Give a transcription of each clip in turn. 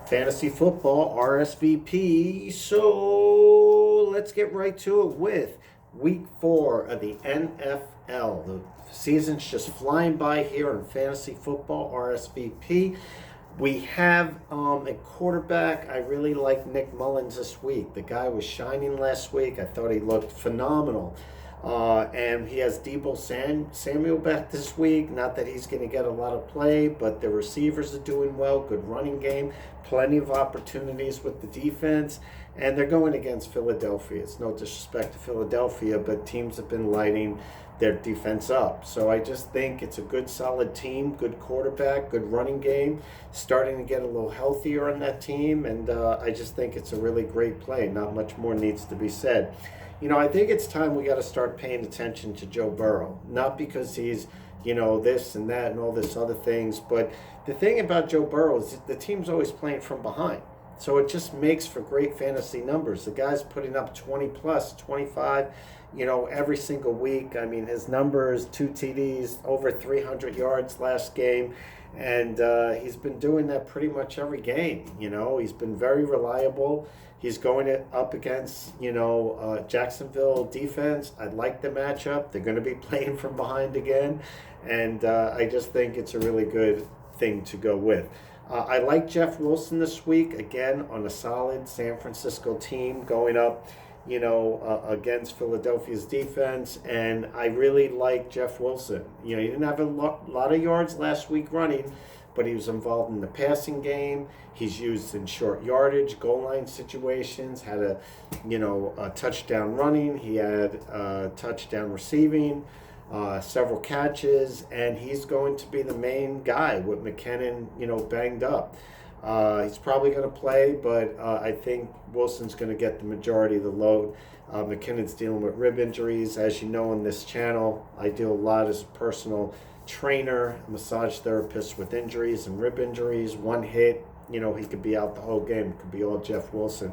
Fantasy football RSVP. So let's get right to it with week 4 of the NFL. The season's just flying by here in fantasy football RSVP. We have a quarterback. I really like Nick Mullins this week. The guy was shining last week. I thought he looked phenomenal. And he has Deebo Samuel back this week. Not that he's going to get a lot of play, but the receivers are doing well. Good running game. Plenty of opportunities with the defense. And they're going against Philadelphia. It's no disrespect to Philadelphia, but teams have been lighting their defense up. So I just think it's a good, solid team, good quarterback, good running game, starting to get a little healthier on that team. And I just think it's a really great play. Not much more needs to be said. You know, I think it's time we got to start paying attention to Joe Burrow. Not because he's, this and that and all this other things. But the thing about Joe Burrow is the team's always playing from behind. So it just makes for great fantasy numbers. The guy's putting up 20 plus, 25, every single week. I mean, his numbers, 2 TDs, over 300 yards last game. And he's been doing that pretty much every game. He's been very reliable. He's going up against, Jacksonville defense. I like the matchup. They're going to be playing from behind again. And I just think it's a really good thing to go with. I like Jeff Wilson this week, again, on a solid San Francisco team going up, against Philadelphia's defense. And I really like Jeff Wilson. He didn't have a lot of yards last week running, but he was involved in the passing game. He's used in short yardage, goal line situations, had a touchdown running. He had touchdown receiving, several catches, and he's going to be the main guy with McKinnon, banged up. He's probably going to play, but I think Wilson's going to get the majority of the load. McKinnon's dealing with rib injuries. As you know, on this channel, I deal a lot as a personal trainer, massage therapist with injuries and rib injuries. One hit, he could be out the whole game. It could be all Jeff Wilson.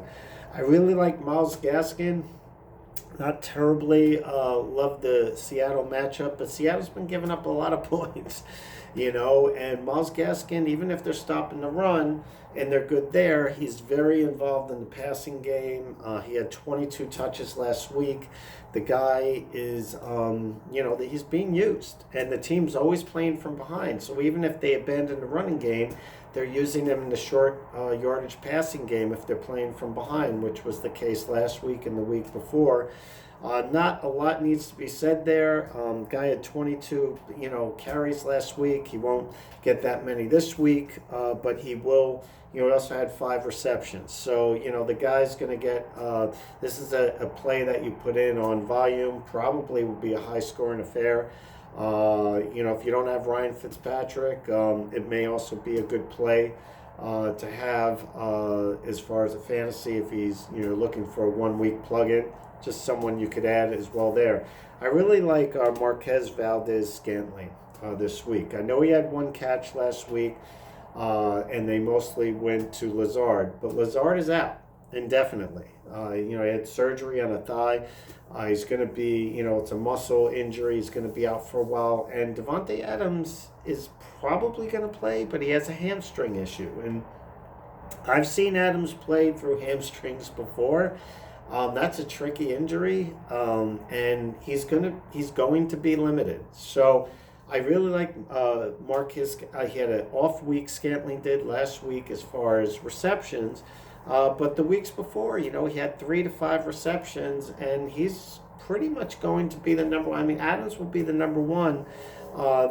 I really like Myles Gaskin. Not terribly love the Seattle matchup, but Seattle's been giving up a lot of points, and Myles Gaskin, even if they're stopping the run and they're good there, he's very involved in the passing game. He had 22 touches last week. The guy is, he's being used, and the team's always playing from behind. So even if they abandon the running game, they're using him in the short yardage passing game if they're playing from behind, which was the case last week and the week before. Not a lot needs to be said there. Guy had 22, carries last week. He won't get that many this week, but he will. He also had 5 receptions. So, the guy's going to get, this is a play that you put in on volume, probably will be a high-scoring affair. If you don't have Ryan Fitzpatrick, it may also be a good play to have as far as a fantasy if he's looking for a 1-week plug-in. Just someone you could add as well there. I really like Marquez Valdez-Scantling this week. I know he had 1 catch last week, and they mostly went to Lazard, but Lazard is out indefinitely. He had surgery on a thigh. He's going to be, it's a muscle injury. He's going to be out for a while. And Devontae Adams is probably going to play, but he has a hamstring issue. And I've seen Adams play through hamstrings before. That's a tricky injury, and he's going to be limited. So I really like Marquez. He had an off week. Scantling did last week as far as receptions. But the weeks before, he had 3 to 5 receptions, and he's pretty much going to be the number one. I mean, Adams will be the number one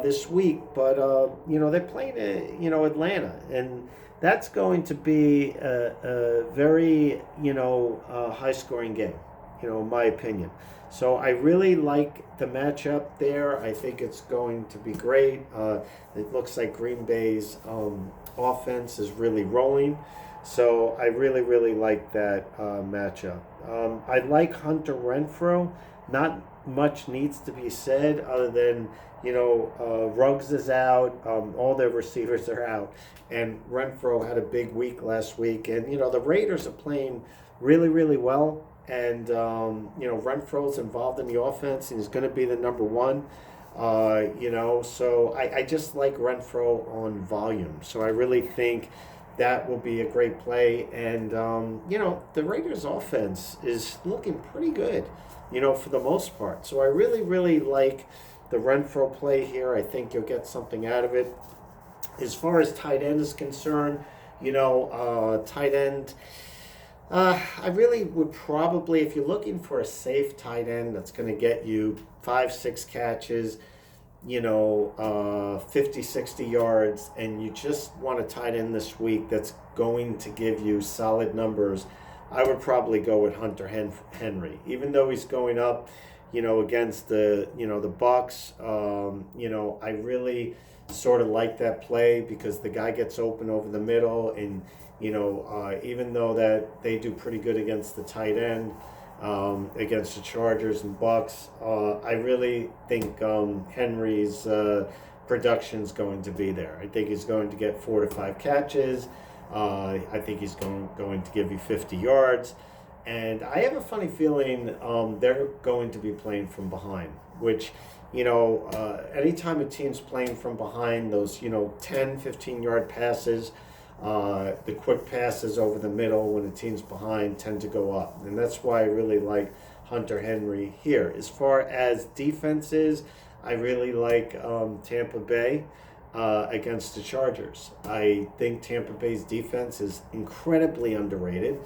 this week, but, they're playing, Atlanta, and that's going to be a very, high-scoring game, in my opinion. So I really like the matchup there. I think it's going to be great. It looks like Green Bay's offense is really rolling. So I really, really like that matchup. I like Hunter Renfrow. Not much needs to be said other than, Ruggs is out. All their receivers are out. And Renfrow had a big week last week. And, the Raiders are playing really, really well. And, Renfro's involved in the offense and he's going to be the number one. So I just like Renfrow on volume. So I really think that will be a great play. And, the Raiders offense is looking pretty good, for the most part. So I really, really like the Renfrow play here. I think you'll get something out of it. As far as tight end is concerned, tight end, I really would probably, if you're looking for a safe tight end that's going to get you 5-6 catches, 50, 60 yards, and you just want a tight end this week that's going to give you solid numbers, I would probably go with Hunter Henry. Even though he's going up, against the Bucks, I really sort of like that play because the guy gets open over the middle, and, even though that they do pretty good against the tight end, against the Chargers and Bucks, I really think Henry's production is going to be there. I think he's going to get 4 to 5 catches. I think he's going to give you 50 yards. And I have a funny feeling they're going to be playing from behind, which, anytime a team's playing from behind, those, 10, 15-yard passes, the quick passes over the middle when the team's behind tend to go up. And that's why I really like Hunter Henry here. As far as defenses, I really like Tampa Bay against the Chargers. I think Tampa Bay's defense is incredibly underrated.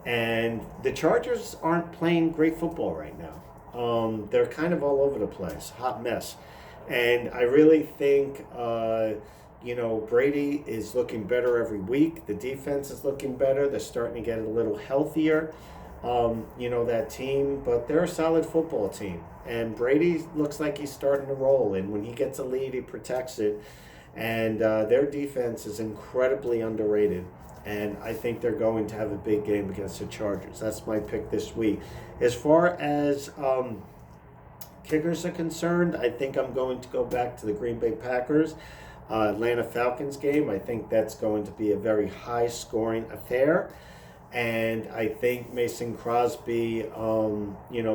And the Chargers aren't playing great football right now. They're kind of all over the place, hot mess. And I really think, Brady is looking better every week. The defense is looking better. They're starting to get a little healthier, that team. But they're a solid football team. And Brady looks like he's starting to roll. And when he gets a lead, he protects it. And their defense is incredibly underrated. And I think they're going to have a big game against the Chargers. That's my pick this week. As far as kickers are concerned, I think I'm going to go back to the Green Bay Packers, Atlanta Falcons game. I think that's going to be a very high-scoring affair. And I think Mason Crosby,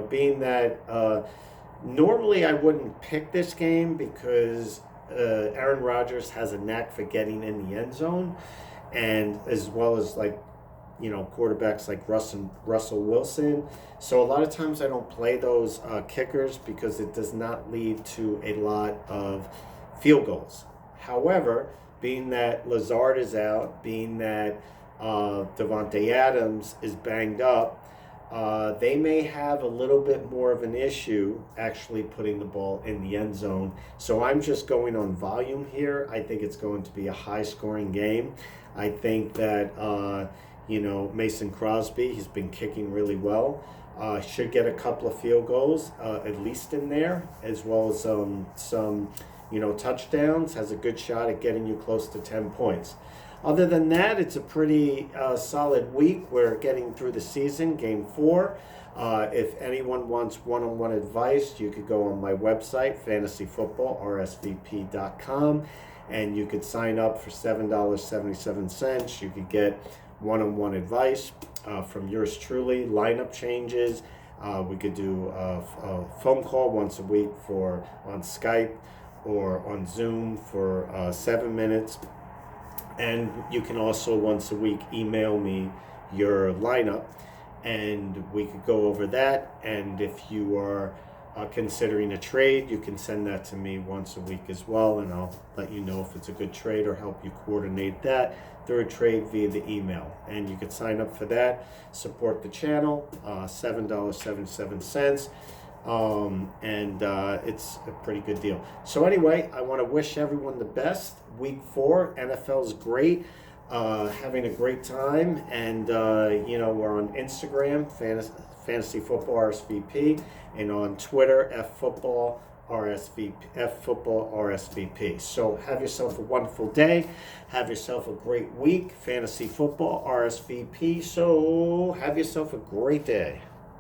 being that normally I wouldn't pick this game because Aaron Rodgers has a knack for getting in the end zone. And as well as quarterbacks like Russell Wilson. So a lot of times I don't play those kickers because it does not lead to a lot of field goals. However, being that Lazard is out, being that Devontae Adams is banged up, they may have a little bit more of an issue actually putting the ball in the end zone. So I'm just going on volume here. I think it's going to be a high-scoring game. I think that, Mason Crosby, he's been kicking really well, should get a couple of field goals at least in there, as well as some, touchdowns, has a good shot at getting you close to 10 points. Other than that, it's a pretty solid week. We're getting through the season, Game 4. If anyone wants one-on-one advice, you could go on my website, fantasyfootball.rsvp.com, and you could sign up for $7.77. You could get one-on-one advice from yours truly, lineup changes. We could do a phone call once a week on Skype or on Zoom for 7 minutes. And you can also once a week email me your lineup, and we could go over that. And if you are considering a trade, you can send that to me once a week as well, and I'll let you know if it's a good trade or help you coordinate that through a trade via the email. And you could sign up for that, support the channel, $7.77. And it's a pretty good deal. So anyway, I want to wish everyone the best. Week 4, NFL's great. Having a great time. And, we're on Instagram, Fantasy Football RSVP, and on Twitter, F Football RSVP. So have yourself a wonderful day. Have yourself a great week. Fantasy Football RSVP. So have yourself a great day.